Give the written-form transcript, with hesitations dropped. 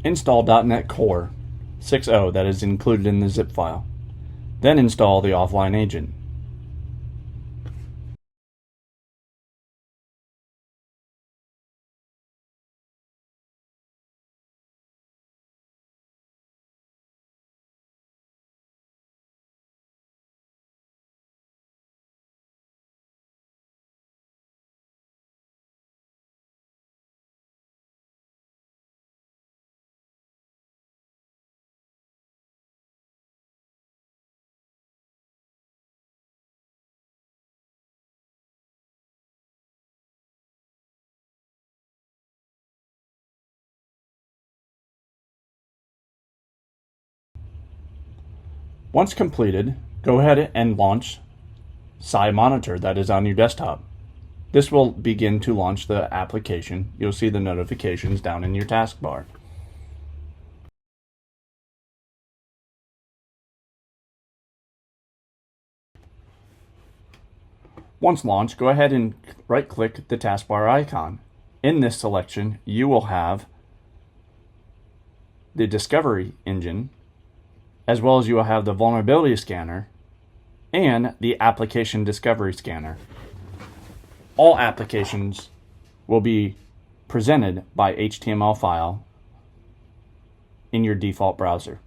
Install .NET Core 6.0 that is included in the zip file. Then install the offline agent. Once completed, go ahead and launch CyMonitor that is on your desktop. This will begin to launch the application. You'll see the notifications down in your taskbar. Once launched, go ahead and right-click the taskbar icon. In this selection, you will have the discovery engine, as well as you will have the vulnerability scanner and the application discovery scanner. All applications will be presented by HTML file in your default browser.